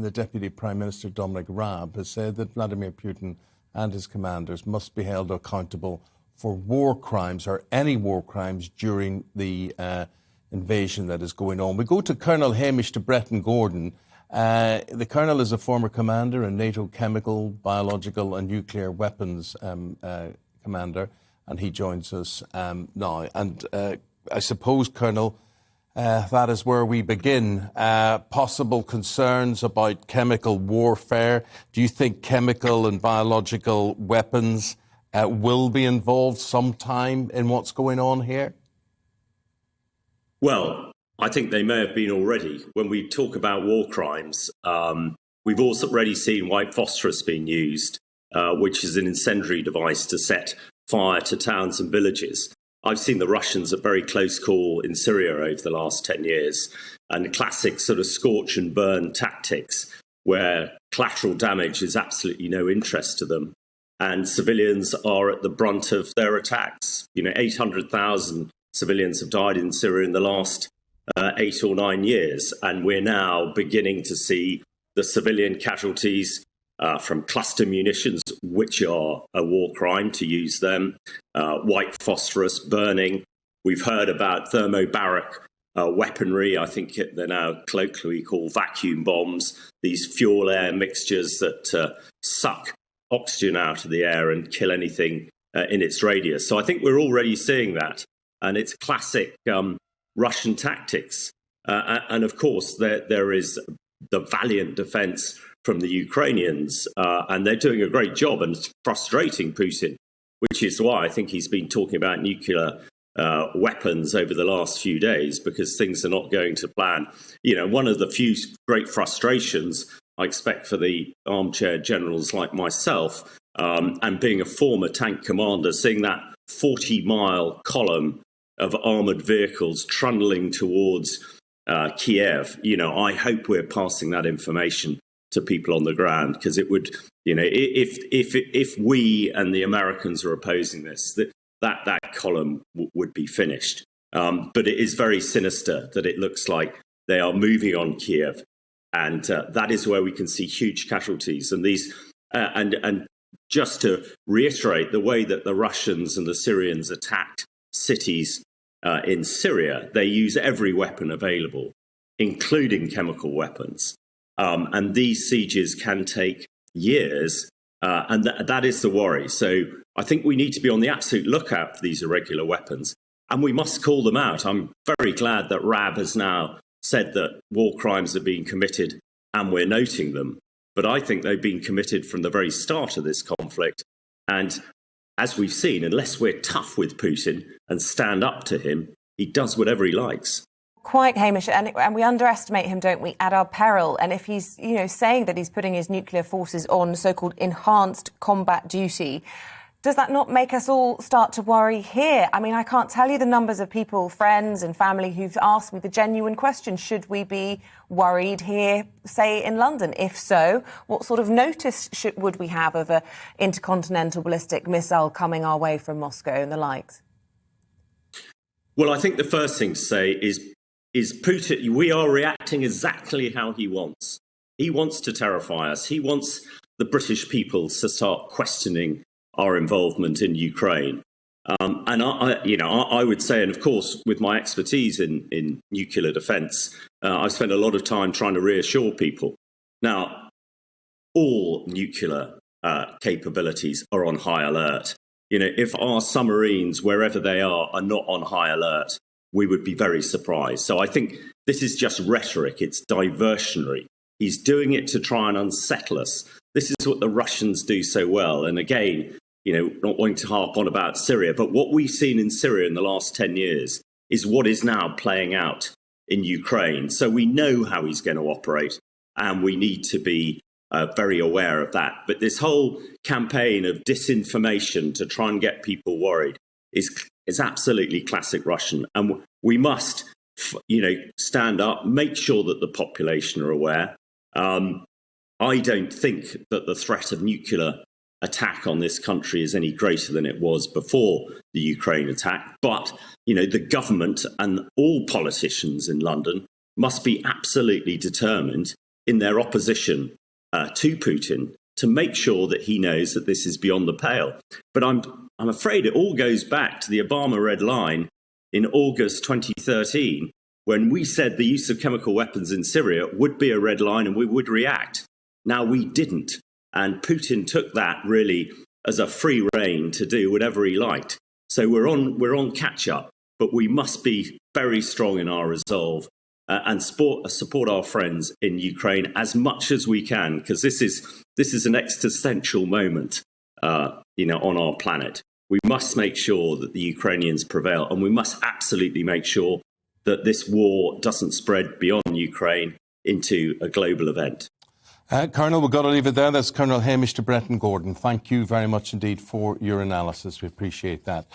the Deputy Prime Minister, Dominic Raab, has said that Vladimir Putin and his commanders must be held accountable for war crimes or any war crimes during the invasion that is going on. We go to Colonel Hamish De Breton-Gordon. The Colonel is a former commander in NATO chemical, biological and nuclear weapons commander, and he joins us now. And I suppose, Colonel, that is where we begin. Possible concerns about chemical warfare. Do you think chemical and biological weapons will be involved sometime in what's going on here? Well, I think they may have been already. When we talk about war crimes, we've also already seen white phosphorus being used, which is an incendiary device to set fire to towns and villages. I've seen the Russians at very close call in Syria over the last 10 years, and classic sort of scorch and burn tactics where collateral damage is absolutely no interest to them. And civilians are at the brunt of their attacks. 800,000 civilians have died in Syria in the last 8 or 9 years. And we're now beginning to see the civilian casualties from cluster munitions, which are a war crime to use them, white phosphorus burning. We've heard about thermobaric weaponry. I think they're now colloquially called vacuum bombs, these fuel-air mixtures that suck oxygen out of the air and kill anything in its radius. So I think we're already seeing that. And it's classic Russian tactics. And of course, there is the valiant defense from the Ukrainians, and they're doing a great job, and it's frustrating Putin, which is why I think he's been talking about nuclear weapons over the last few days, because things are not going to plan. One of the few great frustrations I expect for the armchair generals like myself, and being a former tank commander, seeing that 40-mile column of armoured vehicles trundling towards Kiev. I hope we're passing that information to people on the ground, because it would, if we and the Americans are opposing this, that column would be finished. But it is very sinister that it looks like they are moving on Kiev, and that is where we can see huge casualties. And these, and just to reiterate, the way that the Russians and the Syrians attacked cities in Syria, they use every weapon available, including chemical weapons. And these sieges can take years, and that is the worry. So I think we need to be on the absolute lookout for these irregular weapons, and we must call them out. I'm very glad that Raab has now said that war crimes are being committed, and we're noting them. But I think they've been committed from the very start of this conflict. And as we've seen, unless we're tough with Putin and stand up to him, he does whatever he likes. Quite, Hamish, and we underestimate him, don't we, at our peril. And if he's, saying that he's putting his nuclear forces on so-called enhanced combat duty, does that not make us all start to worry here? I mean, I can't tell you the numbers of people, friends and family who've asked me the genuine question, should we be worried here, say, in London? If so, what sort of notice would we have of an intercontinental ballistic missile coming our way from Moscow and the likes? Well, I think the first thing to say is Putin, we are reacting exactly how he wants. He wants to terrify us. He wants the British people to start questioning our involvement in Ukraine. And I would say, and of course, with my expertise in nuclear defence, I've spent a lot of time trying to reassure people. Now, all nuclear capabilities are on high alert. If our submarines, wherever they are not on high alert, we would be very surprised. So I think this is just rhetoric. It's diversionary. He's doing it to try and unsettle us. This is what the Russians do so well. And again, not wanting to harp on about Syria, but what we've seen in Syria in the last 10 years is what is now playing out in Ukraine. So we know how he's going to operate, and we need to be very aware of that. But this whole campaign of disinformation to try and get people worried is absolutely classic Russian. And we must, stand up, make sure that the population are aware. I don't think that the threat of nuclear attack on this country is any greater than it was before the Ukraine attack. But, the government and all politicians in London must be absolutely determined in their opposition to Putin to make sure that he knows that this is beyond the pale. But I'm afraid it all goes back to the Obama red line in August 2013, when we said the use of chemical weapons in Syria would be a red line and we would react. Now, we didn't. And Putin took that really as a free rein to do whatever he liked. So we're on catch up, but we must be very strong in our resolve and support our friends in Ukraine as much as we can, because this is an existential moment, on our planet. We must make sure that the Ukrainians prevail, and we must absolutely make sure that this war doesn't spread beyond Ukraine into a global event. Colonel, we've got to leave it there. That's Colonel Hamish De Breton-Gordon. Thank you very much indeed for your analysis. We appreciate that.